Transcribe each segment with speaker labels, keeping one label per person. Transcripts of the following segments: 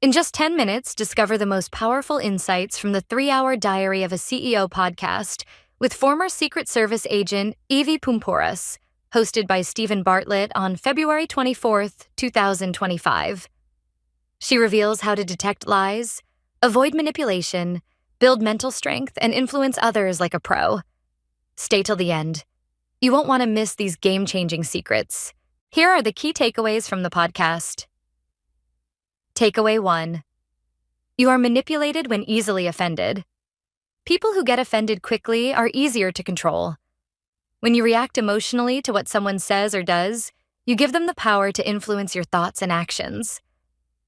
Speaker 1: In just 10 minutes, discover the most powerful insights from the 3-Hour Diary of a CEO podcast with former Secret Service agent Evy Poumpouras, hosted by Stephen Bartlett on February 24th, 2025. She reveals how to detect lies, avoid manipulation, build mental strength, and influence others like a pro. Stay till the end. You won't want to miss these game-changing secrets. Here are the key takeaways from the podcast. Takeaway 1. You are manipulated when easily offended. People who get offended quickly are easier to control. When you react emotionally to what someone says or does, you give them the power to influence your thoughts and actions.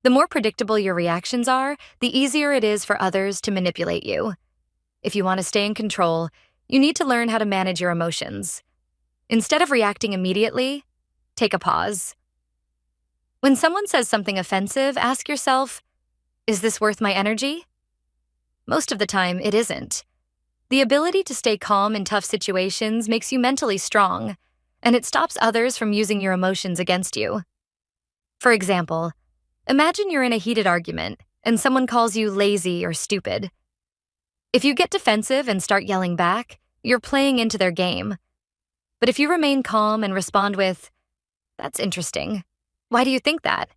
Speaker 1: The more predictable your reactions are, the easier it is for others to manipulate you. If you want to stay in control, you need to learn how to manage your emotions. Instead of reacting immediately, take a pause. When someone says something offensive, ask yourself, is this worth my energy? Most of the time, it isn't. The ability to stay calm in tough situations makes you mentally strong, and it stops others from using your emotions against you. For example, imagine you're in a heated argument and someone calls you lazy or stupid. If you get defensive and start yelling back, you're playing into their game. But if you remain calm and respond with, "That's interesting. Why do you think that?"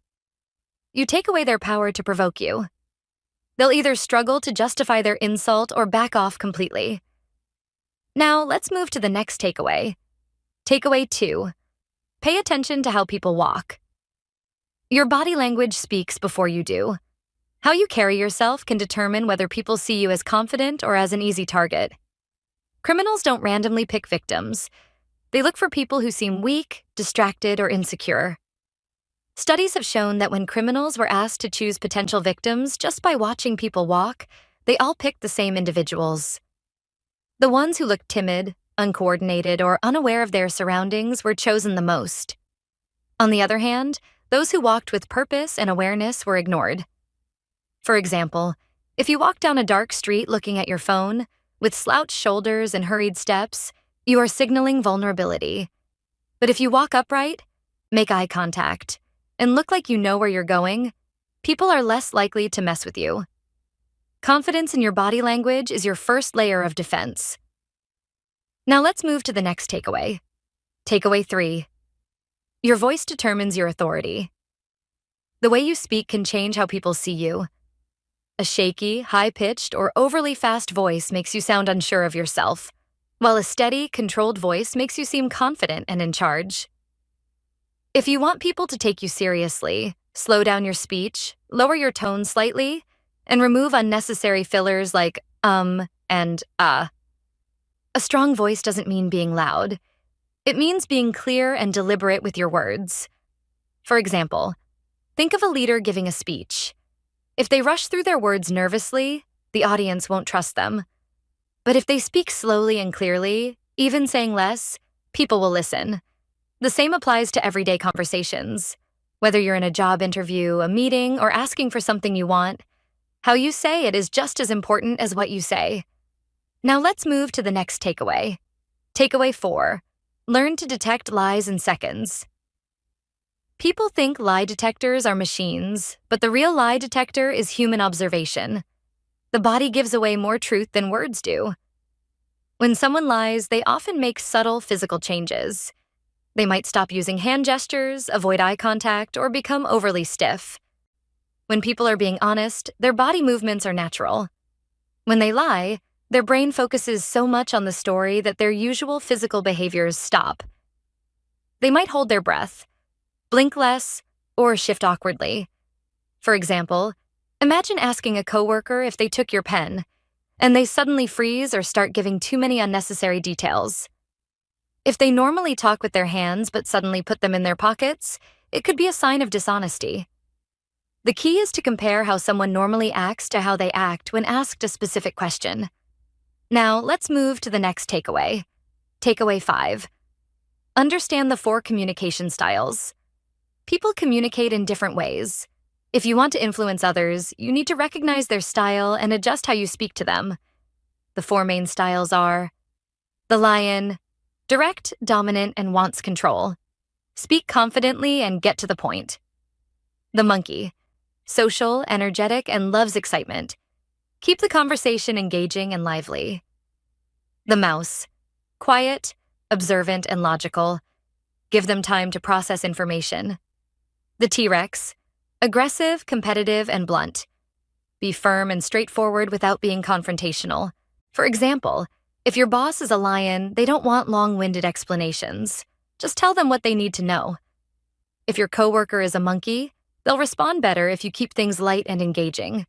Speaker 1: you take away their power to provoke you. They'll either struggle to justify their insult or back off completely. Now, let's move to the next takeaway. Takeaway 2. Pay attention to how people walk. Your body language speaks before you do. How you carry yourself can determine whether people see you as confident or as an easy target. Criminals don't randomly pick victims. They look for people who seem weak, distracted, or insecure. Studies have shown that when criminals were asked to choose potential victims just by watching people walk, they all picked the same individuals. The ones who looked timid, uncoordinated, or unaware of their surroundings were chosen the most. On the other hand, those who walked with purpose and awareness were ignored. For example, if you walk down a dark street looking at your phone, with slouched shoulders and hurried steps, you are signaling vulnerability. But if you walk upright, make eye contact, and look like you know where you're going, people are less likely to mess with you. Confidence in your body language is your first layer of defense. Now let's move to the next takeaway. Takeaway 3. Your voice determines your authority. The way you speak can change how people see you. A shaky, high-pitched, or overly fast voice makes you sound unsure of yourself, while a steady, controlled voice makes you seem confident and in charge. If you want people to take you seriously, slow down your speech, lower your tone slightly, and remove unnecessary fillers like and A strong voice doesn't mean being loud. It means being clear and deliberate with your words. For example, think of a leader giving a speech. If they rush through their words nervously, the audience won't trust them. But if they speak slowly and clearly, even saying less, people will listen. The same applies to everyday conversations. Whether you're in a job interview, a meeting, or asking for something you want, how you say it is just as important as what you say. Now let's move to the next takeaway. Takeaway 4. Learn to detect lies in seconds. People think lie detectors are machines, but the real lie detector is human observation. The body gives away more truth than words do. When someone lies, they often make subtle physical changes. They might stop using hand gestures, avoid eye contact, or become overly stiff. When people are being honest, their body movements are natural. When they lie, their brain focuses so much on the story that their usual physical behaviors stop. They might hold their breath, blink less, or shift awkwardly. For example, imagine asking a coworker if they took your pen, and they suddenly freeze or start giving too many unnecessary details. If they normally talk with their hands but suddenly put them in their pockets, it could be a sign of dishonesty. The key is to compare how someone normally acts to how they act when asked a specific question. Now, let's move to the next takeaway. Takeaway 5. Understand the 4 communication styles. People communicate in different ways. If you want to influence others, you need to recognize their style and adjust how you speak to them. The 4 main styles are the lion, direct, dominant, and wants control. Speak confidently and get to the point. The monkey, social, energetic, and loves excitement. Keep the conversation engaging and lively. The mouse. Quiet, observant, and logical. Give them time to process information. The T-Rex. Aggressive, competitive, and blunt. Be firm and straightforward without being confrontational. For example, if your boss is a lion, they don't want long-winded explanations. Just tell them what they need to know. If your coworker is a monkey, they'll respond better if you keep things light and engaging.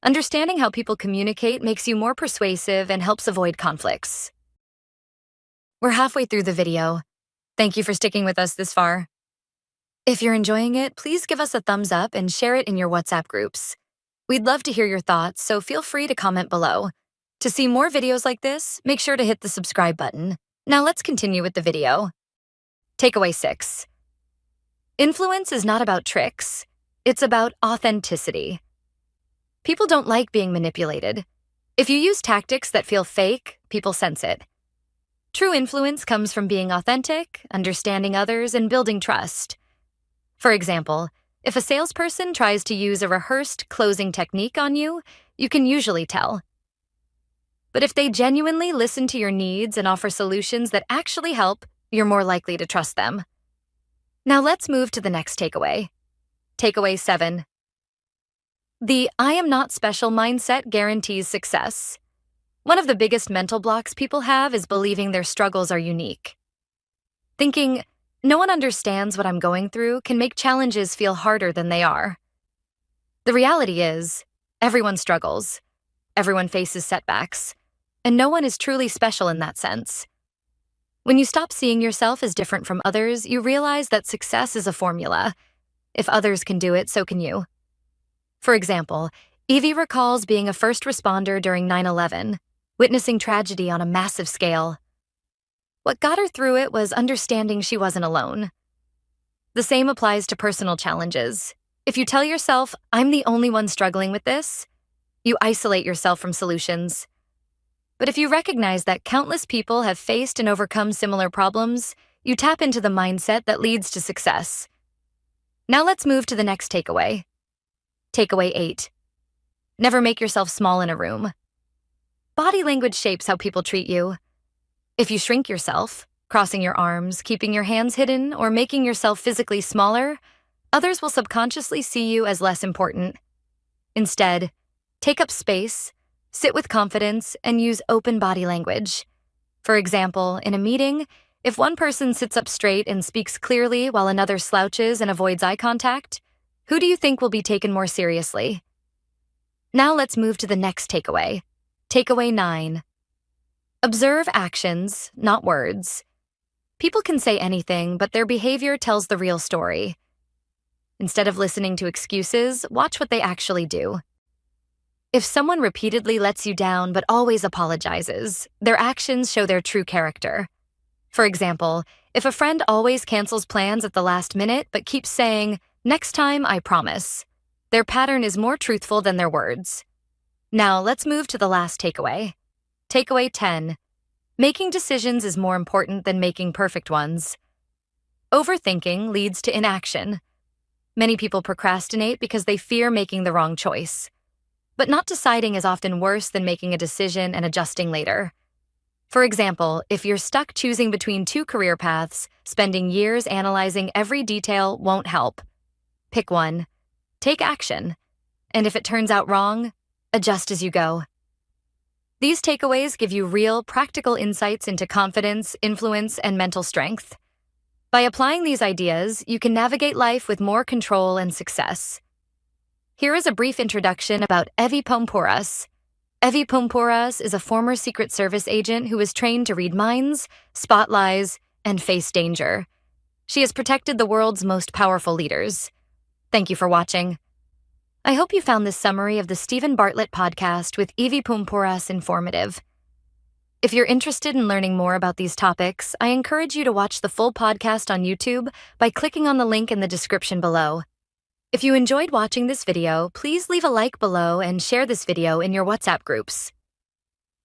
Speaker 1: Understanding how people communicate makes you more persuasive and helps avoid conflicts. We're halfway through the video. Thank you for sticking with us this far. If you're enjoying it, please give us a thumbs up and share it in your WhatsApp groups. We'd love to hear your thoughts, so feel free to comment below. To see more videos like this, make sure to hit the subscribe button. Now let's continue with the video. Takeaway 6. Influence is not about tricks. It's about authenticity. People don't like being manipulated. If you use tactics that feel fake, people sense it. True influence comes from being authentic, understanding others, and building trust. For example, if a salesperson tries to use a rehearsed closing technique on you, you can usually tell. But if they genuinely listen to your needs and offer solutions that actually help, you're more likely to trust them. Now let's move to the next takeaway. Takeaway 7. The "I am not special" mindset guarantees success. One of the biggest mental blocks people have is believing their struggles are unique. Thinking, "No one understands what I'm going through," can make challenges feel harder than they are. The reality is, everyone struggles, everyone faces setbacks, and no one is truly special in that sense. When you stop seeing yourself as different from others, you realize that success is a formula. If others can do it, so can you. For example, Evy recalls being a first responder during 9/11, witnessing tragedy on a massive scale. What got her through it was understanding she wasn't alone. The same applies to personal challenges. If you tell yourself, "I'm the only one struggling with this," you isolate yourself from solutions. But if you recognize that countless people have faced and overcome similar problems, you tap into the mindset that leads to success. Now let's move to the next takeaway. Takeaway 8. Never make yourself small in a room. Body language shapes how people treat you. If you shrink yourself, crossing your arms, keeping your hands hidden, or making yourself physically smaller, others will subconsciously see you as less important. Instead, take up space, sit with confidence, and use open body language. For example, in a meeting, if one person sits up straight and speaks clearly while another slouches and avoids eye contact, who do you think will be taken more seriously? Now let's move to the next takeaway. Takeaway 9. Observe actions, not words. People can say anything, but their behavior tells the real story. Instead of listening to excuses, watch what they actually do. If someone repeatedly lets you down but always apologizes, their actions show their true character. For example, if a friend always cancels plans at the last minute but keeps saying, "Next time, I promise," their pattern is more truthful than their words. Now, let's move to the last takeaway. Takeaway 10. Making decisions is more important than making perfect ones. Overthinking leads to inaction. Many people procrastinate because they fear making the wrong choice. But not deciding is often worse than making a decision and adjusting later. For example, if you're stuck choosing between two career paths, spending years analyzing every detail won't help. Pick one, take action, and if it turns out wrong, adjust as you go. These takeaways give you real, practical insights into confidence, influence, and mental strength. By applying these ideas, you can navigate life with more control and success. Here is a brief introduction about Evy Poumpouras. Evy Poumpouras is a former Secret Service agent who is trained to read minds, spot lies, and face danger. She has protected the world's most powerful leaders. Thank you for watching. I hope you found this summary of the Stephen Bartlett podcast with Evy Poumpouras informative. If you're interested in learning more about these topics, I encourage you to watch the full podcast on YouTube by clicking on the link in the description below. If you enjoyed watching this video, please leave a like below and share this video in your WhatsApp groups.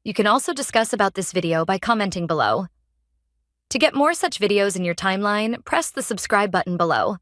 Speaker 1: You can also discuss about this video by commenting below. To get more such videos in your timeline, press the subscribe button below.